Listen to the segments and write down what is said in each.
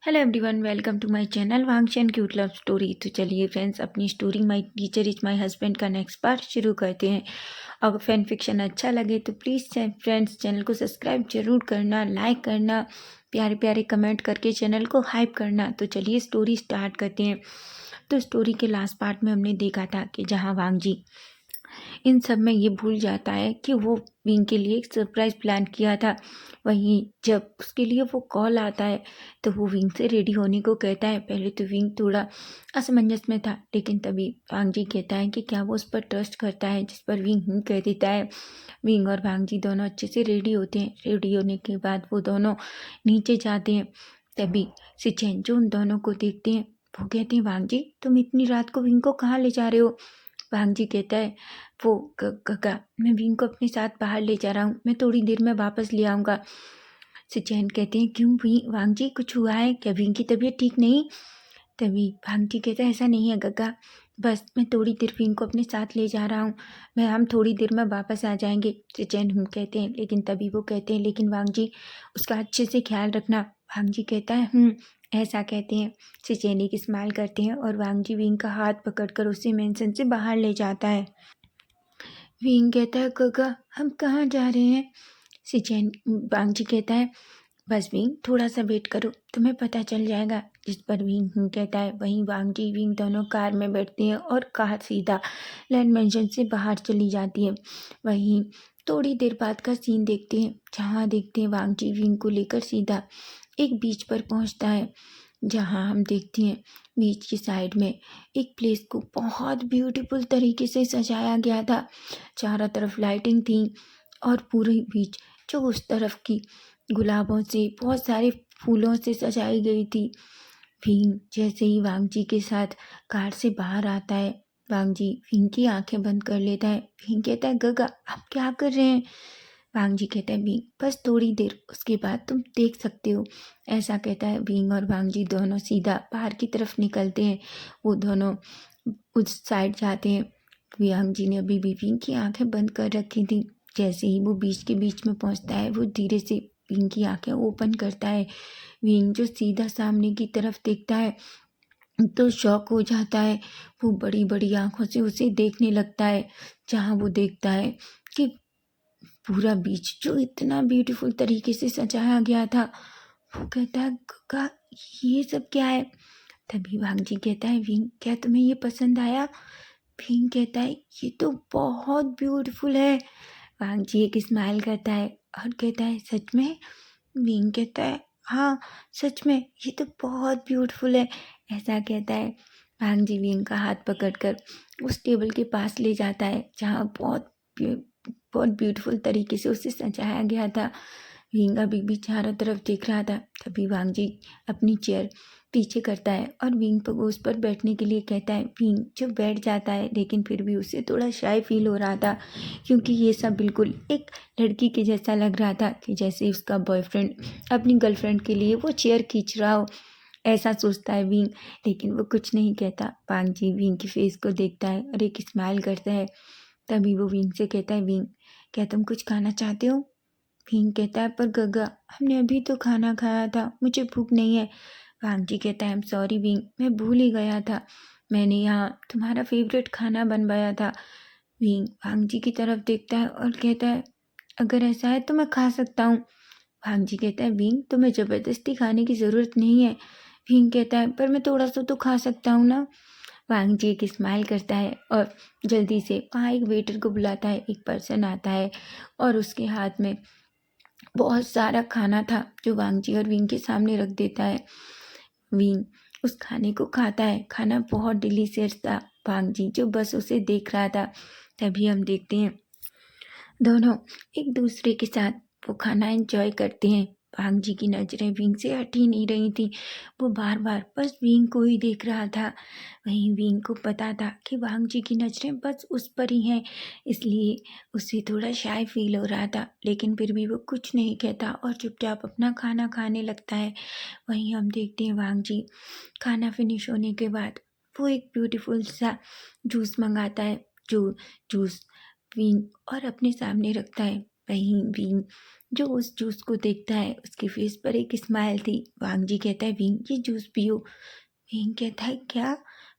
Hello everyone, welcome to my channel वांगशन cute love story. तो चलिए फ्रेंड्स, अपनी story my teacher is my husband का next part शुरू करते हैं। अगर फैन फिक्शन अच्छा लगे तो प्लीज़ फ्रेंड्स चैनल को सब्सक्राइब जरूर करना, लाइक करना, प्यारे प्यारे कमेंट करके चैनल को हाइप करना। तो चलिए स्टोरी स्टार्ट करते हैं। तो स्टोरी के लास्ट पार्ट में हमने देखा था कि जहाँ वांग जी इन सब में ये भूल जाता है कि वो विंग के लिए एक सरप्राइज प्लान किया था। वहीं जब उसके लिए वो कॉल आता है तो वो विंग से रेडी होने को कहता है। पहले तो विंग थोड़ा असमंजस में था, लेकिन तभी वांग जी कहता है कि क्या वो उस पर ट्रस्ट करता है, जिस पर विंग कह देता है। विंग और वांग जी दोनों अच्छे से रेडी होते हैं। रेडी होने के बाद वो दोनों नीचे जाते हैं। तभी सिचेन जो उन दोनों को देखते हैं, वो कहते हैं, वांग जी तुम इतनी रात को विंग को कहाँ ले जा रहे हो? वांग जी कहता है, वो गगा मैं विंग को अपने साथ बाहर ले जा रहा हूँ, मैं थोड़ी देर में वापस ले आऊँगा। सिचैन कहते हैं, क्यों वांग जी कुछ हुआ है क्या? विंग की तबीयत ठीक नहीं? तभी वांग जी कहता है, ऐसा नहीं है गगा, बस मैं थोड़ी देर विंग को अपने साथ ले जा रहा हूँ, हम थोड़ी देर में वापस आ जाएंगे। सिचैन कहते हैं, लेकिन तभी वो कहते हैं, लेकिन वांग जी उसका अच्छे से ख्याल रखना। वांग जी कहता है ऐसा कहते हैं। सिचैन एक स्माइल करते हैं और वांग जी विंग का हाथ पकड़कर उसे मेंशन से बाहर ले जाता है। विंग कहता है, गगा हम कहाँ जा रहे हैं? सिचैन वांग जी कहता है, बस विंग थोड़ा सा वेट करो, तुम्हें पता चल जाएगा। जिस पर विंग कहता है। वहीं वांग जी विंग दोनों कार में बैठते हैं और कार सीधा लैंड मेंशन से बाहर चली जाती है। वहीं थोड़ी देर बाद का सीन देखते हैं, जहाँ देखते हैं वांग जी विंग को लेकर सीधा एक बीच पर पहुँचता है। जहाँ हम देखते हैं बीच की साइड में एक प्लेस को बहुत ब्यूटीफुल तरीके से सजाया गया था। चारों तरफ लाइटिंग थी और पूरे बीच जो उस तरफ की गुलाबों से बहुत सारे फूलों से सजाई गई थी। भीम जैसे ही वांग जी के साथ कार से बाहर आता है, वांग जी भीम की आंखें बंद कर लेता है। भीम कहता है, गगा आप क्या कर रहे हैं? वांग जी कहता है, भीम बस थोड़ी देर, उसके बाद तुम देख सकते हो। ऐसा कहता है। भीम और वांग जी दोनों सीधा बाहर की तरफ निकलते हैं। वो दोनों उस साइड जाते हैं। वांग जी ने अभी भी भीम की आंखें बंद कर रखी थी। जैसे ही वो बीच के बीच में पहुंचता है, वो धीरे से विंग की आंखें ओपन करता है। विंग जो सीधा सामने की तरफ देखता है तो शॉक हो जाता है। वो बड़ी बड़ी आंखों से उसे देखने लगता है, जहाँ वो देखता है कि पूरा बीच जो इतना ब्यूटीफुल तरीके से सजाया गया था। वो कहता है, गगा ये सब क्या है? तभी वांग जी कहता है, विंग क्या तुम्हें ये पसंद आया? विंग कहता है, ये तो बहुत ब्यूटीफुल है। वांग जी एक स्माइल करता है और कहता है, सच में? विंग कहता है, हाँ सच में, ये तो बहुत ब्यूटीफुल है। ऐसा कहता है। वांग जी विंग का हाथ पकड़कर उस टेबल के पास ले जाता है, जहाँ बहुत ब्यूटीफुल तरीके से उसे सजाया गया था। विंग अभी भी चारों तरफ देख रहा था। तभी वांग जी अपनी चेयर पीछे करता है और विंग पर उस पर बैठने के लिए कहता है। विंग जो बैठ जाता है, लेकिन फिर भी उसे थोड़ा शाय फील हो रहा था, क्योंकि ये सब बिल्कुल एक लड़की के जैसा लग रहा था, कि जैसे उसका बॉयफ्रेंड अपनी गर्लफ्रेंड के लिए वो चेयर खींच रहा हो। ऐसा सोचता है विंग, लेकिन वो कुछ नहीं कहता। वांग जी विंग के फेस को देखता है और एक स्माइल करता है। तभी वो विंग से कहता है, विंग क्या तुम कुछ खाना चाहते हो? विंग कहता है, पर गगा हमने अभी तो खाना खाया था, मुझे भूख नहीं है। वांग जी कहता है, आई एम सॉरी विंग, मैं भूल ही गया था, मैंने यहाँ तुम्हारा फेवरेट खाना बनवाया था। विंग वांग जी की तरफ देखता है और कहता है, अगर ऐसा है तो मैं खा सकता हूँ। वांग जी कहता है, विंग तुम्हें ज़बरदस्ती खाने की ज़रूरत नहीं है। विंग कहता है, पर मैं थोड़ा सा तो खा सकता हूँ ना। वांग जी एक स्माइल करता है और जल्दी से वहाँ एक वेटर को बुलाता है। एक पर्सन आता है और उसके हाथ में बहुत सारा खाना था, जो वांग जी और विंग के सामने रख देता है। विंग उस खाने को खाता है। खाना बहुत डिलीशियस था। वांग जी जो बस उसे देख रहा था। तभी हम देखते हैं दोनों एक दूसरे के साथ वो खाना एंजॉय करते हैं। वांग जी की नजरें विंग से हट ही नहीं रही थी। वो बार बार बस विंग को ही देख रहा था। वहीं विंग को पता था कि वांग जी की नजरें बस उस पर ही हैं, इसलिए उसे थोड़ा शाय फील हो रहा था, लेकिन फिर भी वो कुछ नहीं कहता और चुपचाप अपना खाना खाने लगता है। वहीं हम देखते हैं वांग जी खाना फिनिश होने के बाद वो एक ब्यूटीफुल सा जूस मंगाता है। जो जूस विंग और अपने सामने रखता है। वहीं विंग जो उस जूस को देखता है, उसके फेस पर एक स्माइल थी। वांग जी कहता है, विंग ये जूस पियो। विंग कहता है, क्या?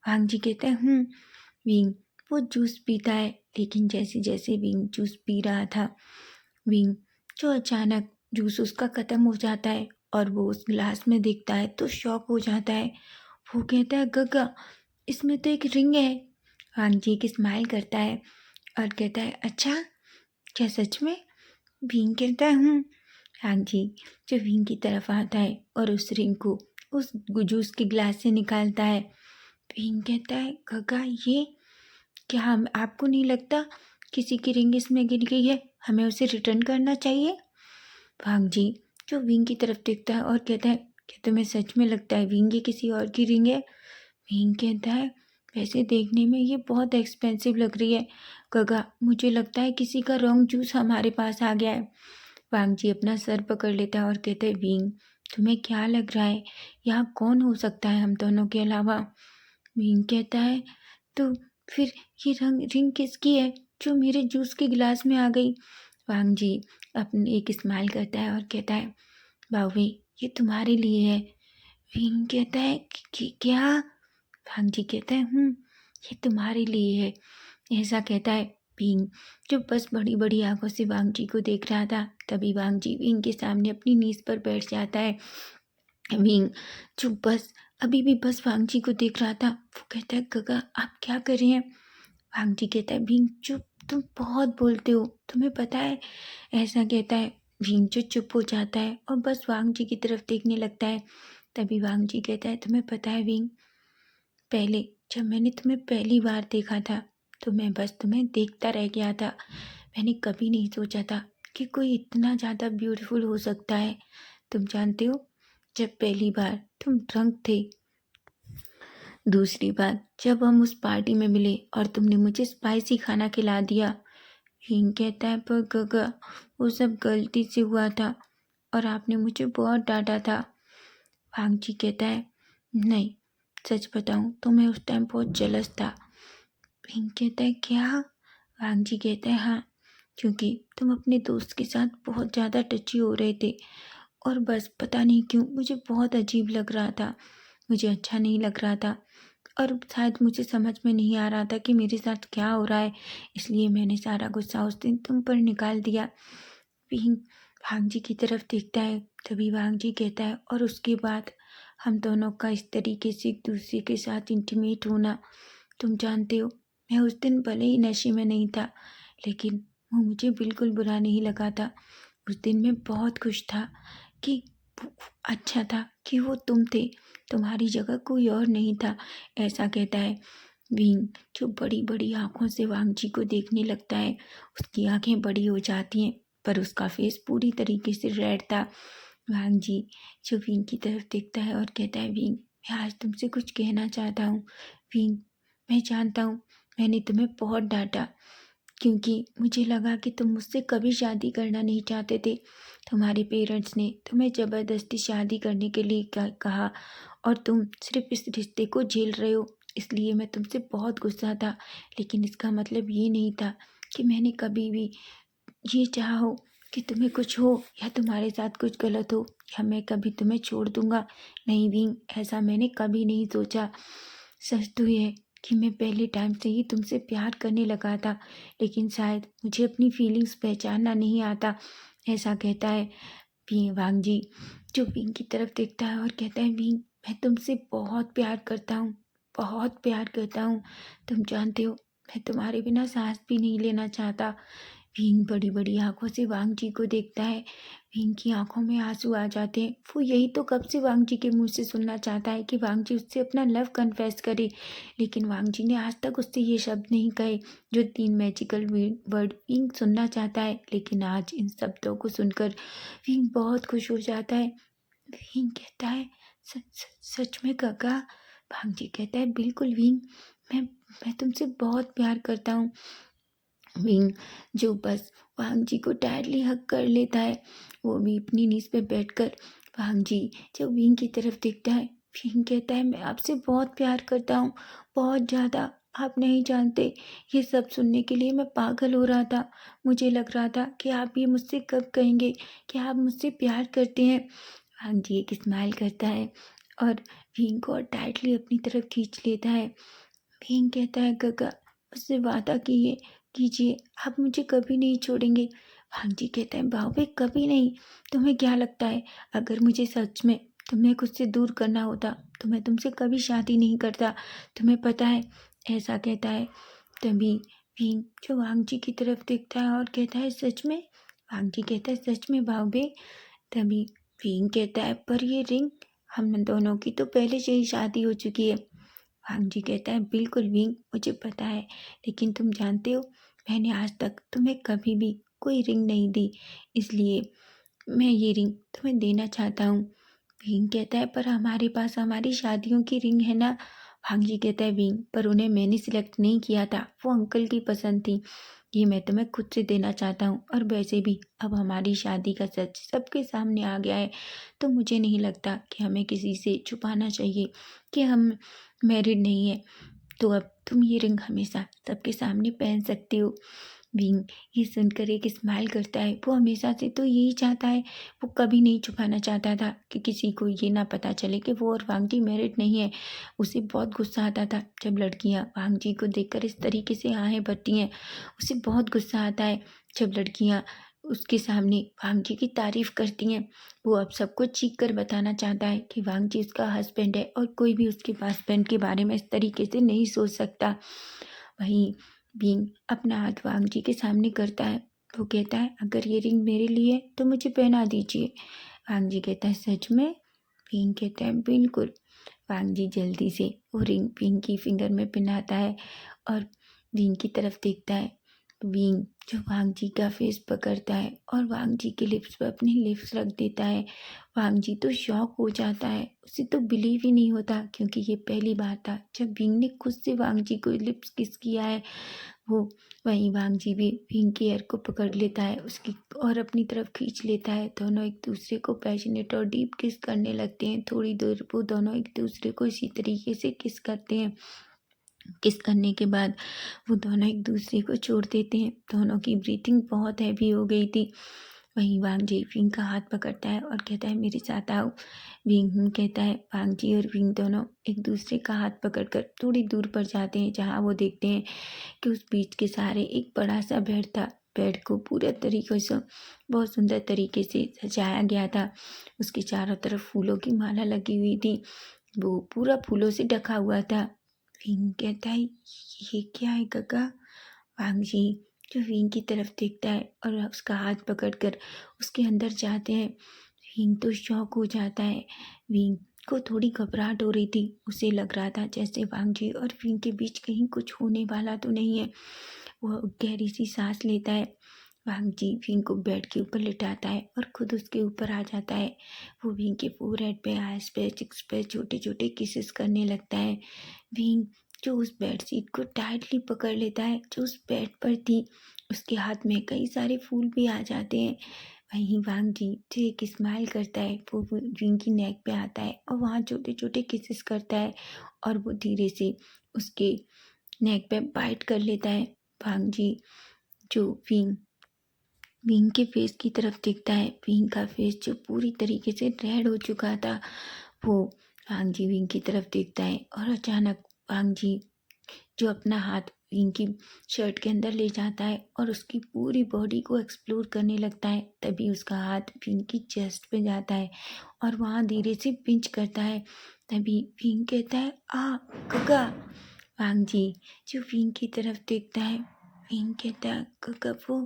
वांग जी कहता है, विंग वो जूस पीता है, लेकिन जैसे जैसे विंग जूस पी रहा था, विंग जो अचानक जूस उसका ख़त्म हो जाता है और वो उस गिलास में देखता है तो शॉक हो जाता है। वो कहता है, गगा इसमें तो एक रिंग है। वांग जी एक स्माइल करता है और कहता है, अच्छा क्या सच में? भीम कहता है, हाँ जी। जो भीम की तरफ आता है और उस रिंग को उस जूस के गिलास से निकालता है। भीम कहता है, गगा ये क्या आपको नहीं लगता किसी की रिंग इसमें गिर गई है, हमें उसे रिटर्न करना चाहिए? भांग जी जो विंग की तरफ देखता है और कहता है, क्या तुम्हें सच में लगता है विंग ये किसी और की रिंग है? विंग कहता है, वैसे देखने में ये बहुत एक्सपेंसिव लग रही है गगा, मुझे लगता है किसी का रॉन्ग जूस हमारे पास आ गया है। वांग जी अपना सर पकड़ लेता है और कहते हैं, विंग तुम्हें क्या लग रहा है, यहाँ कौन हो सकता है हम दोनों के अलावा? विंग कहता है, तो फिर ये रिंग किसकी है जो मेरे जूस के गिलास में आ गई? वांग जी अपने एक स्माइल करता है और कहता है, बावे ये तुम्हारे लिए है। विंग कहता है, क्या? वांग जी कहता है, ये तुम्हारे लिए है। ऐसा कहता है विंग जो बस बड़ी बड़ी आंखों से वांग जी को देख रहा था। तभी वांग जी विंग के सामने अपनी नीज पर बैठ जाता है। विंग जो बस अभी भी बस वांग जी को देख रहा था, वो कहता है, गगा आप क्या कर रहे हैं? वांग जी कहता है, विंग चुप, तुम बहुत बोलते हो, तुम्हें पता है। ऐसा कहता है विंग जो चुप हो जाता है और बस वांग जी की तरफ देखने लगता है। तभी वांग जी कहता है, तुम्हें पता है विंग, पहले जब मैंने तुम्हें पहली बार देखा था तो मैं बस तुम्हें देखता रह गया था। मैंने कभी नहीं सोचा था कि कोई इतना ज़्यादा ब्यूटीफुल हो सकता है। तुम जानते हो, जब पहली बार तुम ड्रंक थे, दूसरी बार जब हम उस पार्टी में मिले और तुमने मुझे स्पाइसी खाना खिला दिया। हिंग कहता है, पर गगा वो सब गलती से हुआ था और आपने मुझे बहुत डांटा था। वांग जी कहता है, नहीं सच बताऊं तो मैं उस टाइम बहुत जेलस था। हिंग कहता है, क्या? वांग जी कहता है, हाँ, क्योंकि तुम अपने दोस्त के साथ बहुत ज़्यादा टची हो रहे थे और बस पता नहीं क्यों मुझे बहुत अजीब लग रहा था, मुझे अच्छा नहीं लग रहा था और शायद मुझे समझ में नहीं आ रहा था कि मेरे साथ क्या हो रहा है, इसलिए मैंने सारा गुस्सा उस दिन तुम पर निकाल दिया। विंग वांग जी की तरफ देखता है। तभी वांग जी कहता है, और उसके बाद हम दोनों का इस तरीके से एक दूसरे के साथ इंटीमेट होना, तुम जानते हो मैं उस दिन भले ही नशे में नहीं था, लेकिन वो मुझे बिल्कुल बुरा नहीं लगा था। उस दिन मैं बहुत खुश था कि अच्छा था कि वो तुम थे, तुम्हारी जगह कोई और नहीं था। ऐसा कहता है विंग जो बड़ी बड़ी आंखों से वांग जी को देखने लगता है। उसकी आंखें बड़ी हो जाती हैं पर उसका फेस पूरी तरीके से रेड था। वांग जी जो विंग की तरफ देखता है और कहता है, विंग मैं आज तुमसे कुछ कहना चाहता हूँ। विंग मैं जानता हूँ मैंने तुम्हें बहुत डांटा, क्योंकि मुझे लगा कि तुम मुझसे कभी शादी करना नहीं चाहते थे। तुम्हारे पेरेंट्स ने तुम्हें ज़बरदस्ती शादी करने के लिए कहा और तुम सिर्फ इस रिश्ते को झेल रहे हो, इसलिए मैं तुमसे बहुत गुस्सा था। लेकिन इसका मतलब ये नहीं था कि मैंने कभी भी ये चाहा हो कि तुम्हें कुछ हो या तुम्हारे साथ कुछ गलत हो या मैं कभी तुम्हें छोड़ दूंगा। नहीं विंग, ऐसा मैंने कभी नहीं सोचा। सच तो ये है कि मैं पहले टाइम से ही तुमसे प्यार करने लगा था, लेकिन शायद मुझे अपनी फीलिंग्स पहचानना नहीं आता। ऐसा कहता है वांग जी जो विंग की तरफ देखता है और कहता है, विंग मैं तुमसे बहुत प्यार करता हूँ, बहुत प्यार करता हूँ। तुम जानते हो मैं तुम्हारे बिना सांस भी नहीं लेना चाहता। भीम बड़ी बड़ी आंखों से वांग जी को देखता है। भीम की आंखों में आंसू आ जाते हैं। वो यही तो कब से वांग जी के मुंह से सुनना चाहता है कि वांग जी उससे अपना लव कन्फेस करे, लेकिन वांग जी ने आज तक उससे ये शब्द नहीं कहे जो 3 मैजिकल वर्ड विंग सुनना चाहता है। लेकिन आज इन शब्दों को सुनकर विंग बहुत खुश हो जाता है। विंग कहता है, सच में काका? वांग जी कहता है, बिल्कुल विंग, मैं तुमसे बहुत प्यार करता हूँ। विंग जो बस वांग जी को टायरली हक कर लेता है। वो भी अपनी नीज पे बैठकर वांग जी जब विंग की तरफ देखता है, विंग कहता है, मैं आपसे बहुत प्यार करता हूँ, बहुत ज़्यादा। आप नहीं जानते, ये सब सुनने के लिए मैं पागल हो रहा था। मुझे लग रहा था कि आप ये मुझसे कब कहेंगे कि आप मुझसे प्यार करते हैं। हाँ जी, एक स्माइल करता है और भीम को और टाइटली अपनी तरफ खींच लेता है। भीम कहता है, काका मुझसे वादा कीजिए, आप मुझे कभी नहीं छोड़ेंगे। भांजी कहता है, बाबे कभी नहीं। तुम्हें क्या लगता है, अगर मुझे सच में तुम्हें खुद से दूर करना होता तो मैं तुमसे कभी शादी नहीं करता, तुम्हें पता है। ऐसा कहता है। तभी भीम जो वांगजी की तरफ देखता है और कहता है, सच में। वांगजी कहता है, सच में बाबे। तभी भीम कहता है, पर ये रिंग, हम दोनों की तो पहले से ही शादी हो चुकी है। भांजी कहता है, बिल्कुल विंग, मुझे पता है, लेकिन तुम जानते हो मैंने आज तक तुम्हें कभी भी कोई रिंग नहीं दी, इसलिए मैं ये रिंग तुम्हें देना चाहता हूँ। विंग कहता है, पर हमारे पास हमारी शादियों की रिंग है ना। भांजी कहता है, विंग, पर उन्हें मैंने सिलेक्ट नहीं किया था, वो अंकल की पसंद थी, ये मैं तुम्हें खुद से देना चाहता हूँ। और वैसे भी अब हमारी शादी का सच सबके सामने आ गया है, तो मुझे नहीं लगता कि हमें किसी से छुपाना चाहिए कि हम मैरिड नहीं है। तो अब तुम ये रिंग हमेशा सबके सामने पहन सकते हो। विंग ये सुनकर एक स्माइल करता है। वो हमेशा से तो यही चाहता है, वो कभी नहीं छुपाना चाहता था कि किसी को ये ना पता चले कि वो और वांगजी मैरिड नहीं है। उसे बहुत गुस्सा आता था जब लड़कियां वांगजी को देखकर इस तरीके से आहें भरती हैं। उसे बहुत गुस्सा आता है जब लड़कियां उसके सामने वांगजी की तारीफ करती हैं। वो अब सबको चीख कर बताना चाहता है कि वांगजी उसका हस्बैंड है और कोई भी उसके हस्बैंड के बारे में इस तरीके से नहीं सोच सकता। वहीं बींग अपना हाथ वांगजी के सामने करता है। वो कहता है, अगर ये रिंग मेरे लिए है तो मुझे पहना दीजिए। वांगजी कहता है, सच में। बींग कहता है, बिल्कुल। वांगजी जल्दी से वो रिंग बींग की फिंगर में पहनाता है और बींग की तरफ देखता है। बींग जो वांगजी का फेस पकड़ता है और वांगजी के लिप्स पर अपनी लिप्स रख देता है। वांगजी तो शॉक हो जाता है, उसे तो बिलीव ही नहीं होता, क्योंकि ये पहली बार था जब बींग ने खुद से वांगजी को लिप्स किस किया है। वो वहीं वांगजी भी बींग के हेयर को पकड़ लेता है उसकी और अपनी तरफ खींच लेता है। दोनों एक दूसरे को पैशनेट और डीप किस करने लगते हैं। थोड़ी देर वो दोनों एक दूसरे को इसी तरीके से किस करते हैं। किस करने के बाद वो दोनों एक दूसरे को छोड़ देते हैं। दोनों की ब्रीथिंग बहुत हैवी हो गई थी। वहीं वांगजी विंग का हाथ पकड़ता है और कहता है, मेरे साथ आओ। विंग कहता है। वांगजी और विंग दोनों एक दूसरे का हाथ पकड़कर थोड़ी दूर पर जाते हैं, जहाँ वो देखते हैं कि उस बीच के सहारे एक बड़ा सा बेड था। बेड को पूरे तरीके से बहुत सुंदर तरीके से सजाया गया था। उसके चारों तरफ फूलों की माला लगी हुई थी, वो पूरा फूलों से ढका हुआ था। विंग कहता है, ये क्या है काका। वांगजी जो विंग की तरफ देखता है और उसका हाथ पकड़कर उसके अंदर जाते हैं। विंग तो शॉक हो जाता है। विंग को थोड़ी घबराहट हो रही थी, उसे लग रहा था जैसे वांगजी और विंग के बीच कहीं कुछ होने वाला तो नहीं है। वह गहरी सी सांस लेता है। वांगजी विंग को बेड के ऊपर लिटाता है और खुद उसके ऊपर आ जाता है। वो विंग के फोरहेड पे, आइज पे, चिक्स पे छोटे छोटे किसेस करने लगता है। विंग जो उस बेड शीट को टाइटली पकड़ लेता है जो उस बेड पर थी। उसके हाथ में कई सारे फूल भी आ जाते हैं। वहीं वांगजी जो एक स्माइल करता है, वो विंग की नेक पे आता है और वहाँ छोटे छोटे किसेस करता है और वो धीरे से उसके नेक पे बाइट कर लेता है। वांगजी जो विंग विंग के फेस की तरफ देखता है। विंग का फेस जो पूरी तरीके से रेड हो चुका था, वो वांगजी विंग की तरफ देखता है और अचानक वांगजी जो अपना हाथ विंग की शर्ट के अंदर ले जाता है और उसकी पूरी बॉडी को एक्सप्लोर करने लगता है। तभी उसका हाथ विंग की चेस्ट पे जाता है और वहाँ धीरे से पिंच करता है। तभी विंग कहता है, आ काका। वांगजी जो विंग की तरफ देखता है। विंग कहता है, काका वो।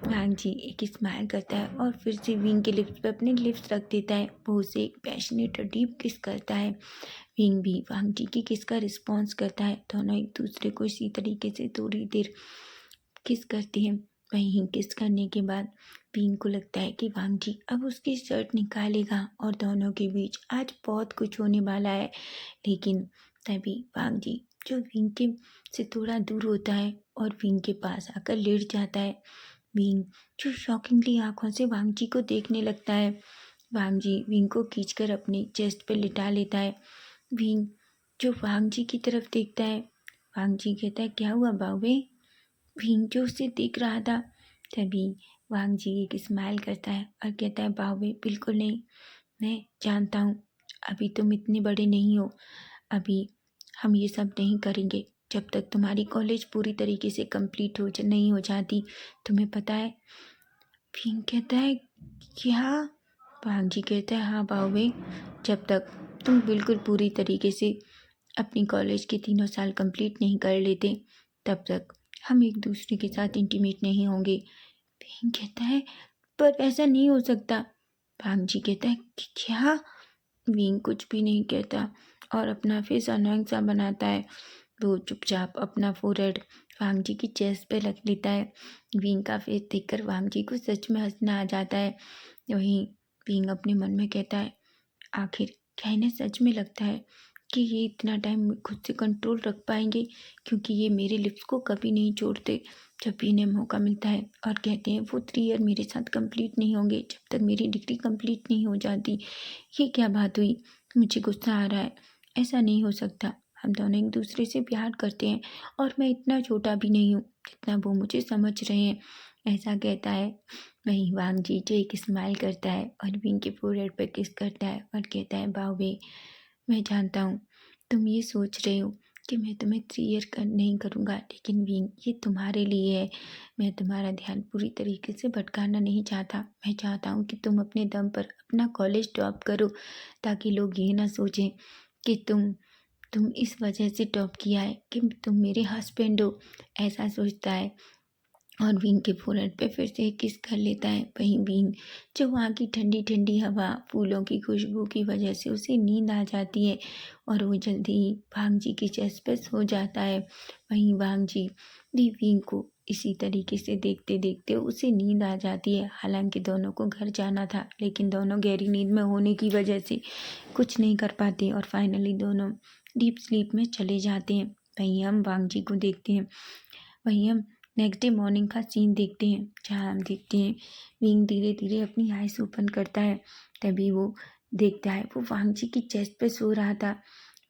वांगजी एक स्माइल करता है और फिर से विंग के लिप्स पे अपने लिप्स रख देता है। वो उसे एक पैशनेट और डीप किस करता है। विंग भी वांगजी की किस का रिस्पॉन्स करता है। दोनों एक दूसरे को इसी तरीके से थोड़ी देर किस करते हैं। वहीं किस करने के बाद विंग को लगता है कि वांगजी अब उसकी शर्ट निकालेगा और दोनों के बीच आज बहुत कुछ होने वाला है। लेकिन तभी वांगजी जो विंग के से थोड़ा दूर होता है और विंग के पास आकर लेट जाता है। विंग जो शॉकिंगली आंखों से वांगजी को देखने लगता है। वांगजी विंग को खींचकर अपनी चेस्ट पर लिटा लेता है। विंग जो वांगजी की तरफ देखता है। वांग जी कहता है क्या हुआ बावे? भीम जो उसे देख रहा था। तभी वांग जी एक स्माइल करता है और कहता है बावे बिल्कुल नहीं, मैं जानता हूँ अभी तुम इतने बड़े नहीं हो, अभी हम ये सब नहीं करेंगे जब तक तुम्हारी कॉलेज पूरी तरीके से कंप्लीट नहीं हो जाती, तुम्हें पता है। भीम कहता है क्या? वांग जी कहता है हाँ बावे, जब तक तुम बिल्कुल पूरी तरीके से अपनी कॉलेज के 3 साल कंप्लीट नहीं कर लेते तब तक हम एक दूसरे के साथ इंटीमेट नहीं होंगे। भीम कहता है पर ऐसा नहीं हो सकता। वांग जी कहता है कि क्या? भीम कुछ भी नहीं कहता और अपना फेस अनोइंग सा बनाता है। वो चुपचाप अपना फोरहेड वांग जी की चेस्ट पे रख लेता है। भीम का फेस देखकर वांग जी को सच में हंसना आ जाता है। वहीं भीम अपने मन में कहता है आखिर क्या इन्हें सच में लगता है कि ये इतना टाइम खुद से कंट्रोल रख पाएंगे, क्योंकि ये मेरे लिप्स को कभी नहीं छोड़ते जब भी इन्हें मौका मिलता है, और कहते हैं वो 3 ईयर मेरे साथ कंप्लीट नहीं होंगे जब तक मेरी डिग्री कंप्लीट नहीं हो जाती। ये क्या बात हुई? मुझे गुस्सा आ रहा है, ऐसा नहीं हो सकता। हम दोनों एक दूसरे से प्यार करते हैं और मैं इतना छोटा भी नहीं हूँ जितना वो मुझे समझ रहे हैं, ऐसा कहता है। वहीं वांग जी जो एक स्माइल करता है और विंग के फोरहेड पर किस करता है और कहता है बावे, मैं जानता हूँ तुम ये सोच रहे हो कि मैं तुम्हें 3 ईयर नहीं करूँगा, लेकिन विंग ये तुम्हारे लिए है। मैं तुम्हारा ध्यान पूरी तरीके से भटकाना नहीं चाहता। मैं चाहता हूँ कि तुम अपने दम पर अपना कॉलेज ड्रॉप करो, ताकि लोग ये ना सोचें कि तुम इस वजह से ड्रॉप किया है कि तुम मेरे हस्बैंड हो, ऐसा सोचता है। और विंग के फोरहेड पे फिर से किस कर लेता है। वहीं विंग जो वहाँ की ठंडी ठंडी हवा, फूलों की खुशबू की वजह से उसे नींद आ जाती है और वो जल्दी ही वांग जी की चेस्ट पे सो जाता है। वहीं वांग जी भी विंग को इसी तरीके से देखते देखते उसे नींद आ जाती है। हालांकि दोनों को घर जाना था, लेकिन दोनों गहरी नींद में होने की वजह से कुछ नहीं कर पाते और फाइनली दोनों डीप स्लीप में चले जाते हैं। वहीं हम वांग जी को देखते हैं। वहीं हम नेक्स्ट डे मॉर्निंग का सीन देखते हैं, जहाँ हम देखते हैं विंग धीरे धीरे अपनी आइज ओपन करता है। तभी वो देखता है वो वांग जी की चेस्ट पे सो रहा था।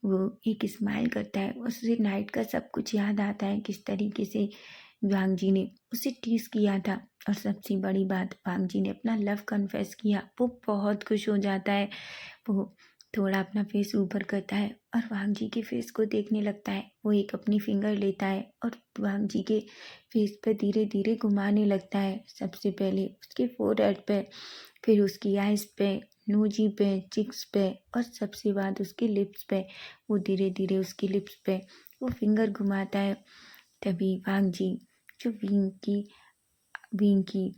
वो एक स्माइल करता है, उसे नाइट का सब कुछ याद आता है, किस तरीके से वांग जी ने उसे टीज किया था। और सबसे बड़ी बात, वांग जी ने अपना लव कन्फेस किया। वो बहुत खुश हो जाता है। वो थोड़ा अपना फेस ऊपर करता है और वांग जी के फेस को देखने लगता है। वो एक अपनी फिंगर लेता है और वांग जी के फेस पे धीरे धीरे घुमाने लगता है। सबसे पहले उसके फोरहेड पे, फिर उसकी आइज पे, नोजी पे, चिक्स पे और सबसे बाद उसके लिप्स पे। वो धीरे धीरे उसकी लिप्स पे वो फिंगर घुमाता है। तभी वांग जी जो विंग की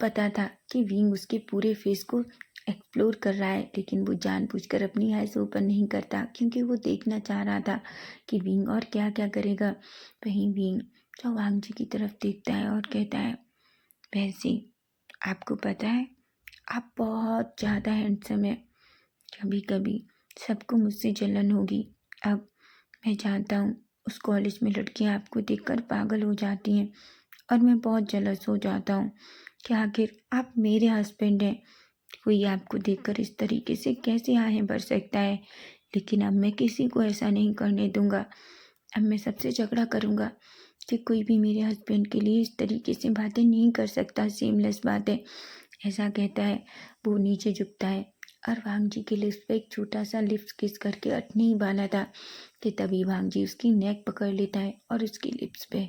पता था कि विंग उसके पूरे फेस को एक्सप्लोर कर रहा है, लेकिन वो जानबूझकर अपनी आइज ओपन नहीं करता, क्योंकि वो देखना चाह रहा था कि विंग और क्या क्या करेगा। वहीं विंग जो वांग जी की तरफ देखता है और कहता है वैसे आपको पता है आप बहुत ज़्यादा हैंडसम है, कभी कभी सबको मुझसे जलन होगी। अब मैं जानता हूँ उस कॉलेज में लड़कियाँ आपको देखकर पागल हो जाती हैं और मैं बहुत जलस हो जाता हूँ कि आखिर आप मेरे हस्बैंड हैं। कोई आपको देखकर इस तरीके से कैसे आहें भर सकता है, लेकिन अब मैं किसी को ऐसा नहीं करने दूंगा। अब मैं सबसे झगड़ा करूंगा कि कोई भी मेरे हस्बैंड के लिए इस तरीके से बातें नहीं कर सकता, सेमलेस बातें, ऐसा कहता है। वो नीचे झुकता है और वांग जी के लिप्स पे एक छोटा सा लिप्स किस करके अटने ही वाला था कि तभी वांग जी उसकी नेक पकड़ लेता है और उसकी लिप्स पे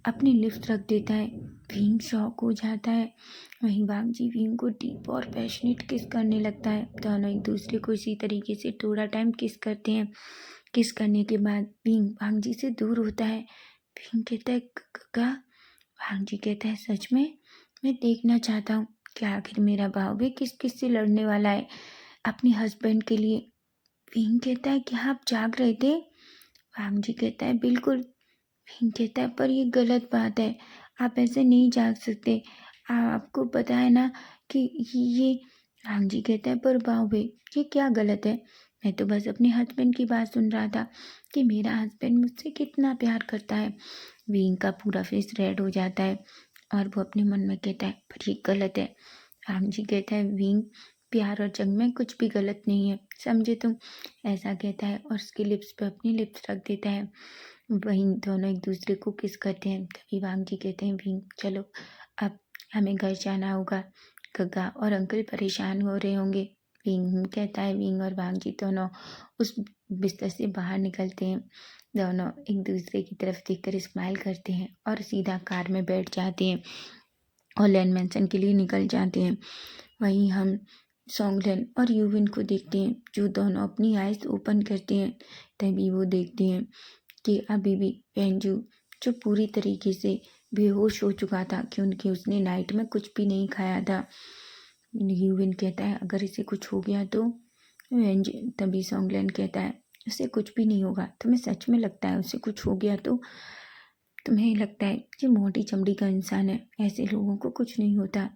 अपने लिप्स रख देता है। विंग शॉक हो जाता है। वहीं वांग जी विंग को डीप और पैशनेट किस करने लगता है। दोनों एक दूसरे को इसी तरीके से थोड़ा टाइम किस करते हैं। किस करने के बाद विंग वांग जी से दूर होता है। विंग कहता है का वांग जी कहता है सच में मैं देखना चाहता हूँ कि आखिर मेरा भाव भी किस किस से लड़ने वाला है अपने हस्बैंड के लिए। विंग कहता है कि आप जाग रहे थे? वांग जी कहता है बिल्कुल। विंग कहता है पर ये गलत बात है, आप ऐसे नहीं जाग सकते, आपको पता है ना कि ये। वांग जी कहता है पर बाबे ये क्या गलत है? मैं तो बस अपने हस्बैंड की बात सुन रहा था कि मेरा हस्बैंड मुझसे कितना प्यार करता है। विंग का पूरा फेस रेड हो जाता है और वो अपने मन में कहता है पर ये गलत है। वांग जी कहता है विंग प्यार और जंग में कुछ भी गलत नहीं है, समझे तुम। ऐसा कहता है और उसकी लिप्स पे अपनी लिप्स रख देता है। वहीं दोनों एक दूसरे को किस करते हैं। तभी वांग जी कहते हैं, विंग चलो अब हमें घर जाना होगा, गग्गा और अंकल परेशान हो रहे होंगे। विंग कहता है, विंग और वांग जी दोनों उस बिस्तर से बाहर निकलते हैं। दोनों एक दूसरे की तरफ देखकर स्माइल करते हैं और सीधा कार में बैठ जाते हैं और लैंड मैंसन के लिए निकल जाते हैं। वहीं हम सॉन्गलेन और यूविन को देखते हैं, जो दोनों अपनी आइज ओपन करते हैं। तभी वो देखते हैं कि अभी भी पेंजू, जो पूरी तरीके से बेहोश हो चुका था क्योंकि उसने नाइट में कुछ भी नहीं खाया था। यूविन कहता है, अगर इसे कुछ हो गया तो। तभी सॉन्गलैंड कहता है, उसे कुछ भी नहीं होगा। तुम्हें सच में लगता है उसे कुछ हो गया तो? तुम्हें लगता है ये मोटी चमड़ी का इंसान है, ऐसे लोगों को कुछ नहीं होता।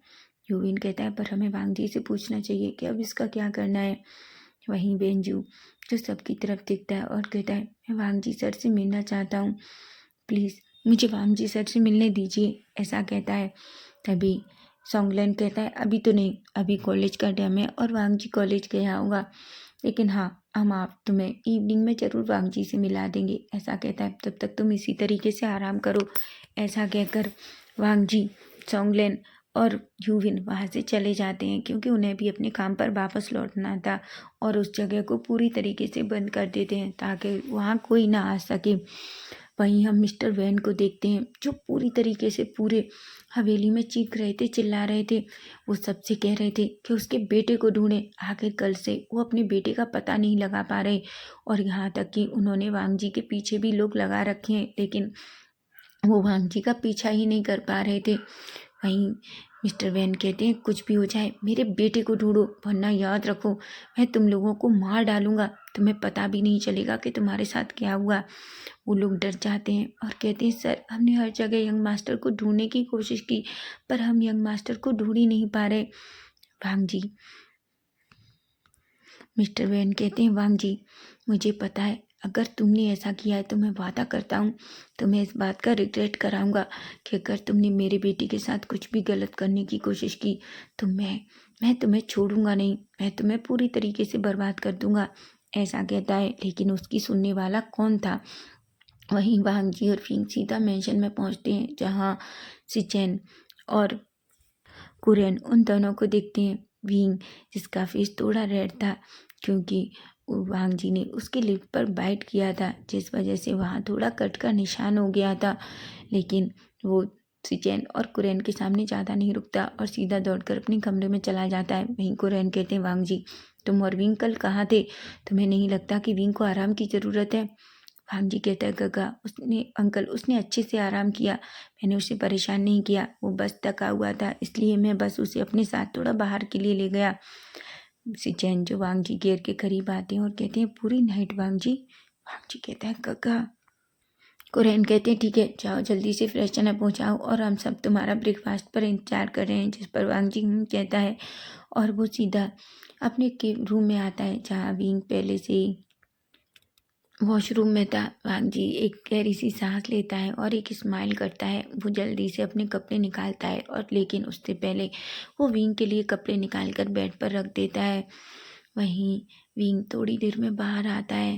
यूविन कहता है, पर हमें वांग जी से पूछना चाहिए कि अब इसका क्या करना है। वहीं बेंजू, जो सबकी तरफ देखता है और कहता है, मैं वांग जी सर से मिलना चाहता हूँ, प्लीज़ मुझे वांग जी सर से मिलने दीजिए, ऐसा कहता है। तभी सॉन्गलैंड कहता है, अभी तो नहीं, अभी कॉलेज का टाइम है और वांग जी कॉलेज गया होगा, लेकिन हाँ हम आप तुम्हें इवनिंग में ज़रूर वांग जी से मिला देंगे, ऐसा कहता है। तब तक तुम इसी तरीके से आराम करो, ऐसा कहकर वांग जी, सॉन्गलैंड और यूविन वहाँ से चले जाते हैं क्योंकि उन्हें भी अपने काम पर वापस लौटना था और उस जगह को पूरी तरीके से बंद कर देते हैं ताकि वहाँ कोई ना आ सके। वहीं हम मिस्टर वैन को देखते हैं, जो पूरी तरीके से पूरे हवेली में चीख रहे थे, चिल्ला रहे थे। वो सबसे कह रहे थे कि उसके बेटे को ढूंढें। आखिर कल से वो अपने बेटे का पता नहीं लगा पा रहे और यहाँ तक कि उन्होंने वांग जी के पीछे भी लोग लगा रखे हैं, लेकिन वो वांग जी का पीछा ही नहीं कर पा रहे थे। वहीं मिस्टर वैन कहते हैं, कुछ भी हो जाए मेरे बेटे को ढूंढो, वरना याद रखो मैं तुम लोगों को मार डालूंगा, तुम्हें पता भी नहीं चलेगा कि तुम्हारे साथ क्या हुआ। वो लोग डर जाते हैं और कहते हैं, सर हमने हर जगह यंग मास्टर को ढूंढने की कोशिश की, पर हम यंग मास्टर को ढूंढ ही नहीं पा रहे। वांग जी, मिस्टर वैन कहते हैं, वांग जी मुझे पता है, अगर तुमने ऐसा किया है तो मैं वादा करता हूँ तुम्हें इस बात का रिग्रेट कराऊंगा कि अगर तुमने मेरे बेटी के साथ कुछ भी गलत करने की कोशिश की तो मैं तुम्हें छोड़ूंगा नहीं, मैं तुम्हें पूरी तरीके से बर्बाद कर दूंगा, ऐसा कहता है। लेकिन उसकी सुनने वाला कौन था। वहीं वांग जी और फिंग सीधा मेंशन में पहुंचते हैं जहां सिचेन और कुरेन उन दोनों को देखते हैं। विंग, जिसका फेस थोड़ा रेड था क्योंकि वांग जी ने उसके लिप पर बाइट किया था, जिस वजह से वहाँ थोड़ा कट का निशान हो गया था, लेकिन वो सिचेन और कुरेन के सामने ज़्यादा नहीं रुकता और सीधा दौड़कर अपने कमरे में चला जाता है। वहीं कुरेन कहते हैं, वांग जी तुम और विंग कल कहाँ थे, तुम्हें नहीं लगता कि विंग को आराम की ज़रूरत है। भांग जी कहता है, गगा उसने अंकल उसने अच्छे से आराम किया, मैंने उसे परेशान नहीं किया, वो बस थका हुआ था इसलिए मैं बस उसे अपने साथ थोड़ा बाहर के लिए ले गया। सिचैन जो वांग जी गेर के करीब आते हैं और कहते हैं, पूरी नाइट वांग जी। वांग जी कहता है, गगा। कुरैन कहते हैं, ठीक है जाओ जल्दी से फ्रेशन अप हो जाओ और हम सब तुम्हारा ब्रेकफास्ट पर इंतजार कर रहे हैं, जिस पर वांग जी कहता है और वो सीधा अपने के रूम में आता है जहाँ विंग पहले से ही वॉशरूम में था। वांग जी एक गहरी सी सांस लेता है और एक स्माइल करता है। वो जल्दी से अपने कपड़े निकालता है और लेकिन उससे पहले वो विंग के लिए कपड़े निकाल कर बेड पर रख देता है। वहीं विंग थोड़ी देर में बाहर आता है।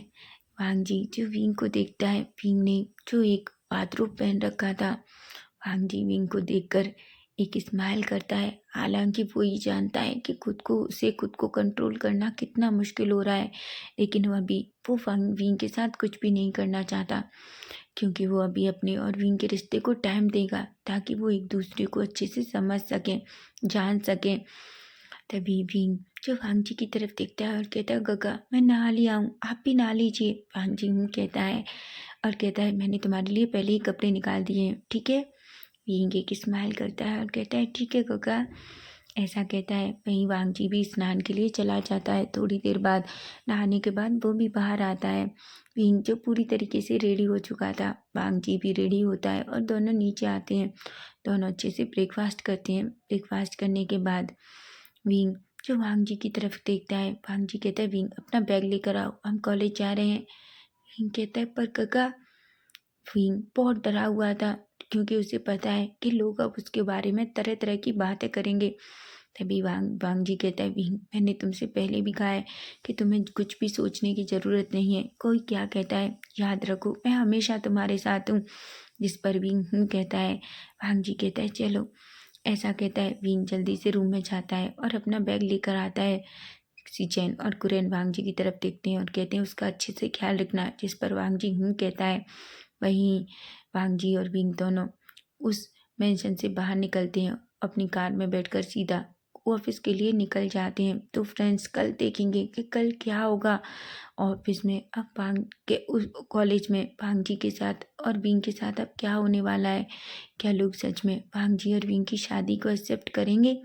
वांग जी जो विंग को देखता है, विंग ने जो एक बाथरूम पहन रखा था। वांग जी विंग को देखकर एक स्माइल करता है, हालांकि वो ये जानता है कि खुद को कंट्रोल करना कितना मुश्किल हो रहा है, लेकिन वो अभी वो विंग के साथ कुछ भी नहीं करना चाहता क्योंकि वो अभी अपने और विंग के रिश्ते को टाइम देगा ताकि वो एक दूसरे को अच्छे से समझ सकें, जान सकें। तभी विंग जो वांग जी की तरफ देखता है और कहता है, गगा मैं नहा लिया हूँ, आप भी नहा लीजिए। वांग जी कहता है और कहता है, मैंने तुम्हारे लिए पहले ही कपड़े निकाल दिए हैं, ठीक है। विंग एक स्माइल करता है और कहता है, ठीक है गगा, ऐसा कहता है। वहीं वांग जी भी स्नान के लिए चला जाता है। थोड़ी देर बाद नहाने के बाद वो भी बाहर आता है। विंग जो पूरी तरीके से रेडी हो चुका था, वांग जी भी रेडी होता है और दोनों नीचे आते हैं। दोनों अच्छे से ब्रेकफास्ट करते हैं। ब्रेकफास्ट करने के बाद विंग जो वांग जी की तरफ देखता है, वांग जी कहता है, विंग अपना बैग लेकर आओ, हम कॉलेज जा रहे हैं। विंग कहता है, पर गगा। विंग बहुत डरा हुआ था क्योंकि उसे पता है कि लोग अब उसके बारे में तरह तरह की बातें करेंगे। तभी वांग जी कहता है, विंग मैंने तुमसे पहले भी कहा है कि तुम्हें कुछ भी सोचने की ज़रूरत नहीं है, कोई क्या कहता है याद रखो, मैं हमेशा तुम्हारे साथ हूँ। जिस पर विंग कहता है। वांग जी कहता है चलो। ऐसा कहता है, विंग जल्दी से रूम में जाता है और अपना बैग लेकर आता है। सीचैन और कुरेन वांग जी की तरफ देखते हैं और कहते हैं उसका अच्छे से ख्याल रखना। जिस पर वांग जी कहता है। वहीं वांग जी और विंग दोनों उस मेंशन से बाहर निकलते हैं, अपनी कार में बैठकर सीधा ऑफिस के लिए निकल जाते हैं। तो फ्रेंड्स कल देखेंगे कि कल क्या होगा ऑफिस में। अब वांग के उस कॉलेज में वांग जी के साथ और विंग के साथ अब क्या होने वाला है। क्या लोग सच में वांग जी और विंग की शादी को एक्सेप्ट करेंगे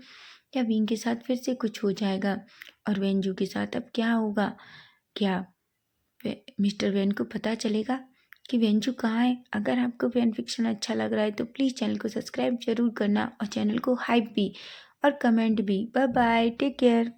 या विंग के साथ फिर से कुछ हो जाएगा। और वेंजू के साथ अब क्या होगा। क्या मिस्टर वेन को पता चलेगा कि वेंजू कहाँ है। अगर आपको फैन फिक्शन अच्छा लग रहा है तो प्लीज़ चैनल को सब्सक्राइब जरूर करना और चैनल को हाइप भी और कमेंट भी। Bye bye, take care.